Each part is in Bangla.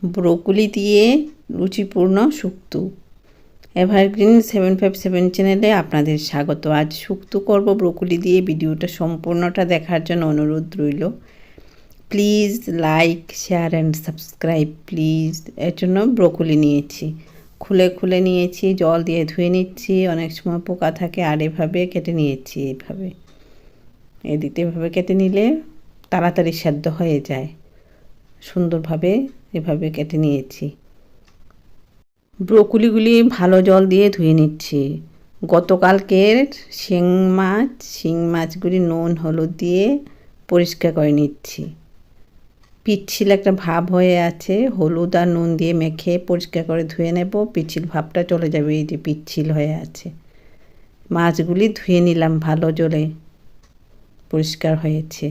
ব্রোকলি দিয়ে রুচিপূর্ণ শুক্তো। এভারগ্রিন 757 চ্যানেলে আপনাদের স্বাগত। আজ শুক্তো করব ব্রোকলি দিয়ে। ভিডিওটা সম্পূর্ণটা দেখার জন্য অনুরোধ রইল। Please like, share and subscribe please. এর জন্য ব্রোকলি নিয়েছি, খুলে নিয়েছি, জল দিয়ে ধুয়ে নিচ্ছি। অনেক সময় পোকা থাকে, আর এভাবে কেটে নিয়েছি। এভাবে কেটে নিলে তাড়াতাড়ি সেদ্ধ হয়ে যায়। সুন্দরভাবে এভাবে কেটে নিয়েছি। ব্রোকলিগুলি ভালো জল দিয়ে ধুয়ে নিচ্ছি। গতকালকের শিং মাছগুলি নুন হলুদ দিয়ে পরিষ্কার করে নিচ্ছি। পিচ্ছিল একটা ভাব হয়ে আছে, হলুদ আর নুন দিয়ে মেখে পরিষ্কার করে ধুয়ে নেব। পিচ্ছিল ভাবটা চলে যাবে। এই যে পিচ্ছিল হয়ে আছে, মাছগুলি ধুয়ে নিলাম, ভালো জলে পরিষ্কার হয়েছে।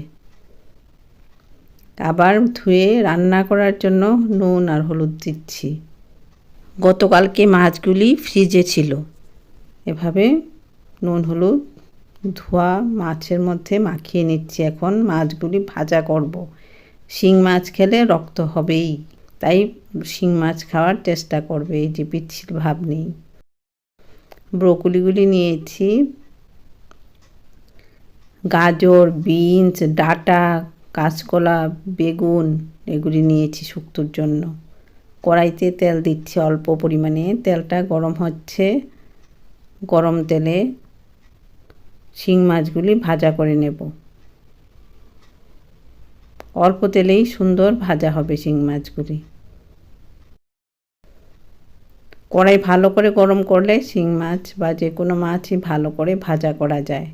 আবার ধুয়ে রান্না করার জন্য নুন আর হলুদ দিচ্ছি। গতকালকে মাছগুলি ফ্রিজে ছিল। এভাবে নুন হলুদ ধোয়া মাছের মধ্যে মাখিয়ে নিচ্ছি। এখন মাছগুলি ভাজা করব। শিং মাছ খেলে রক্ত হবেই, তাই শিং মাছ খাওয়ার চেষ্টা করবে। এই যে পিচ্ছিল ভাব নেই। ব্রোকলিগুলি নিয়েছি, গাজর, বিনস, ডাঁটা, কাঁচকলা, বেগুন এগুলি নিয়েছি শুক্তোর জন্য। কড়াইতে তেল দিচ্ছি অল্প পরিমাণে। তেলটা গরম হচ্ছে। গরম তেলে শিং মাছগুলি ভাজা করে নেব। অল্প তেলেই সুন্দর ভাজা হবে শিং মাছগুলি। কড়াই ভালো করে গরম করলে শিং মাছ বা যে কোনো মাছই ভালো করে ভাজা করা যায়।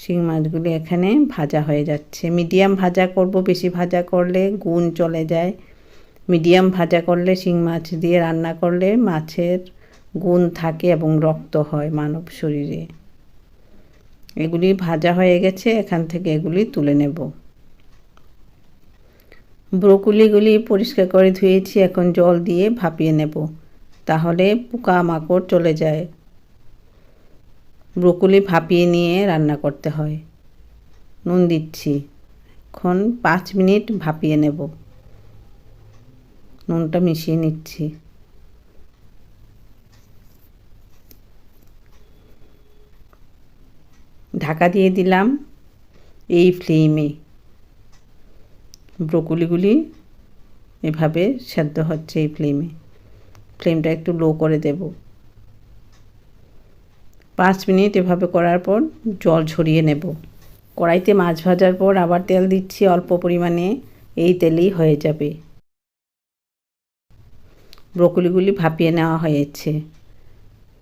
শিং মাছগুলি এখানে ভাজা হয়ে যাচ্ছে। মিডিয়াম ভাজা করব, বেশি ভাজা করলে গুণ চলে যায়। মিডিয়াম ভাজা করলে শিং মাছ দিয়ে রান্না করলে মাছের গুণ থাকে এবং রক্ত হয় মানব শরীরে। এগুলি ভাজা হয়ে গেছে, এখান থেকে এগুলি তুলে নেব। ব্রোকলিগুলি পরিষ্কার করে ধুয়েছি, এখন জল দিয়ে ভাপিয়ে নেব, তাহলে পোকামাকড় চলে যায়। ব্রোকলি ভাপিয়ে নিয়ে রান্না করতে হয়। নুন দিচ্ছি, এখন 5 মিনিট ভাপিয়ে নেব। নুনটা মিশিয়ে নিচ্ছি। ঢাকা দিয়ে দিলাম। এই ফ্লেমে ব্রোকলিগুলি এভাবে সেদ্ধ হচ্ছে। এই ফ্লেমটা একটু লো করে দেব। 5 মিনিট এভাবে করার পর জল ঝরিয়ে নেব। কড়াইতে মাছ ভাজার পর আবার তেল দিচ্ছি অল্প পরিমাণে। এই তেলেই হয়ে যাবে। ব্রোকলিগুলি ভাপিয়ে নেওয়া হয়েছে।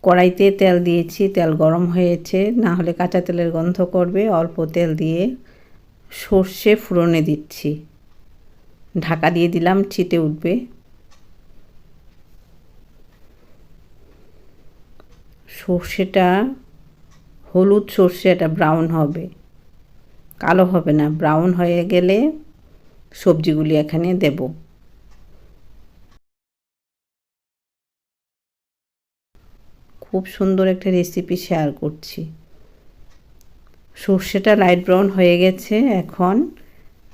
কড়াইতে তেল দিয়েছি, তেল গরম হয়েছে, না হলে কাঁচা তেলের গন্ধ করবে। অল্প তেল দিয়ে সর্ষে ফোড়নে দিচ্ছি। ঢাকা দিয়ে দিলাম, ছিটে উঠবে। সর্ষেটা হলুদ সর্ষে, এটা ব্রাউন হবে, কালো হবে না। ব্রাউন হয়ে গেলে সবজিগুলি এখানে দেব। খুব সুন্দর একটা রেসিপি শেয়ার করছি। সর্ষেটা লাইট ব্রাউন হয়ে গেছে। এখন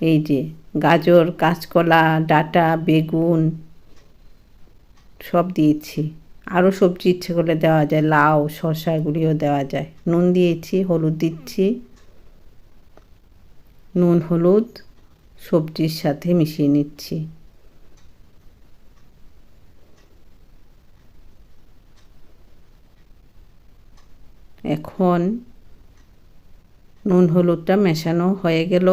এই যে গাজর, কাঁচকলা, ডাঁটা, বেগুন সব দিয়েছি। আরও সবজি ইচ্ছে করলে দেওয়া যায়, লাউ, শসা এগুলিও দেওয়া যায়। নুন দিয়েছি, হলুদ দিচ্ছি। নুন হলুদ সবজির সাথে মিশিয়ে নিচ্ছি। এখন নুন হলুদটা মেশানো হয়ে গেল।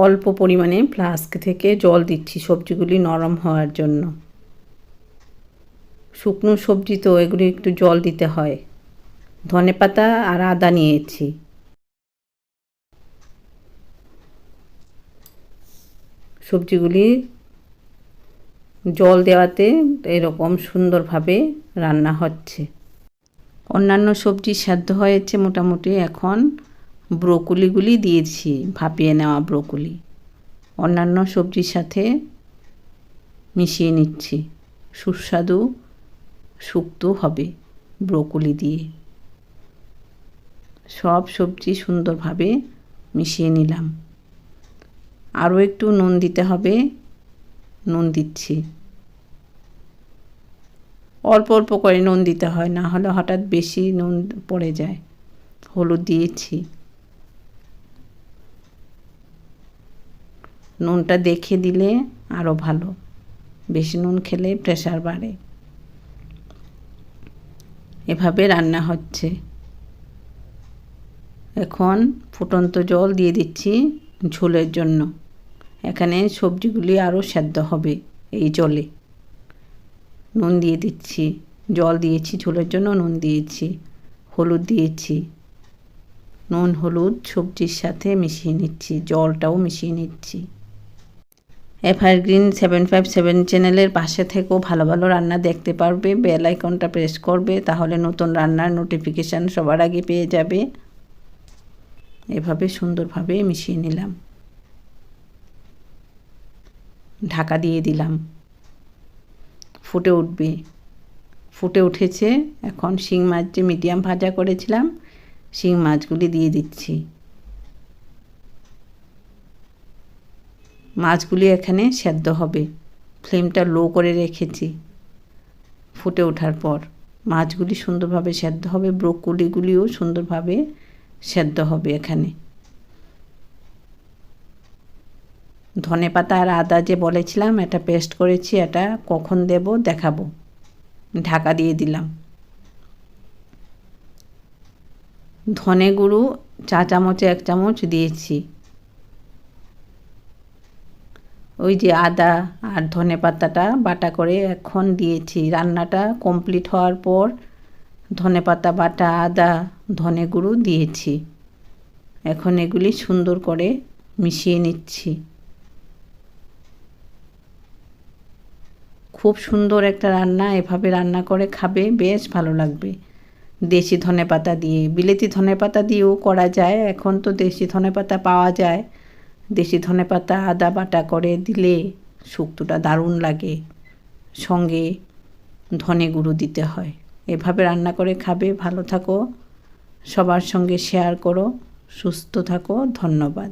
অল্প পরিমাণে ফ্লাস্ক থেকে জল দিচ্ছি সবজিগুলি নরম হওয়ার জন্য। শুকনো সবজি তো, এগুলি একটু জল দিতে হয়। ধনেপাতা আর আদা নিয়েছি। সবজিগুলি জল দেওয়াতে এরকম সুন্দরভাবে রান্না হচ্ছে। অন্যান্য সবজি সেদ্ধ হয়েছে মোটামুটি। এখন ব্রোকলিগুলি দিয়েছি, ভাপিয়ে নেওয়া ব্রোকলি অন্যান্য সবজির সাথে মিশিয়ে নিচ্ছি। সুস্বাদু শুক্তো হবে ব্রোকলি দিয়ে। সব সবজি সুন্দরভাবে মিশিয়ে নিলাম। আরও একটু নুন দিতে হবে, নুন দিচ্ছি। অল্প অল্প করে নুন দিতে হয়, না হলে হঠাৎ বেশি নুন পড়ে যায়। হলুদ দিয়েছি। নুনটা দেখে দিলে আরও ভালো, বেশি নুন খেলে প্রেশার বাড়ে। এভাবে রান্না হচ্ছে। এখন ফুটন্ত জল দিয়ে দিচ্ছি ঝোলের জন্য। এখানে সবজিগুলি আরও সেদ্ধ হবে এই জলে। নুন দিয়ে দিচ্ছি, জল দিয়েছি ঝোলের জন্য, নুন দিয়েছি, হলুদ দিয়েছি। নুন হলুদ সবজির সাথে মিশিয়ে নিচ্ছি, জলটাও মিশিয়ে নিচ্ছি। এভারগ্রিন 757 চ্যানেলের পাশে থেকেও ভালো ভালো রান্না দেখতে পারবে। বেল আইকনটা প্রেস করবে, তাহলে নতুন রান্নার নোটিফিকেশান সবার আগে পেয়ে যাবে। এভাবে সুন্দরভাবে মিশিয়ে নিলাম, ঢাকা দিয়ে দিলাম। ফুটে উঠবে, ফুটে উঠেছে। এখন শিং মাছ যে মিডিয়াম ভাজা করেছিলাম, শিং মাছগুলি দিয়ে দিচ্ছি। মাছগুলি এখানে সেদ্ধ হবে, ফ্লেমটা লো করে রেখেছি। ফুটে ওঠার পর মাছগুলি সুন্দরভাবে সেদ্ধ হবে, ব্রোকলিগুলিও সুন্দরভাবে সেদ্ধ হবে। এখানে ধনেপাতা আর আদা যে বলেছিলাম, এটা পেস্ট করেছি, এটা কখন দেব দেখাবো। ঢাকা দিয়ে দিলাম। ধনে গুঁড়ো 1 চামচে 1 চামচ দিয়েছি। ওই যে আদা আর ধনেপাতাটা বাটা করে এখন দিয়েছি। রান্নাটা কমপ্লিট হওয়ার পর ধনেপাতা বাটা, আদা, ধনে গুঁড়ো দিয়েছি। এখন এগুলি সুন্দর করে মিশিয়ে নিচ্ছি। খুব সুন্দর একটা রান্না, এভাবে রান্না করে খাবে, বেশ ভালো লাগবে। দেশি ধনেপাতা দিয়ে, বিলেতি ধনেপাতা দিয়েও করা যায়, এখন তো দেশি ধনেপাতা পাওয়া যায়। দেশি ধনেপাতা আদা বাটা করে দিলে শুক্তোটা দারুণ লাগে, সঙ্গে ধনে গুঁড়ো দিতে হয়। এভাবে রান্না করে খাবে। ভালো থাকো, সবার সঙ্গে শেয়ার করো, সুস্থ থাকো। ধন্যবাদ।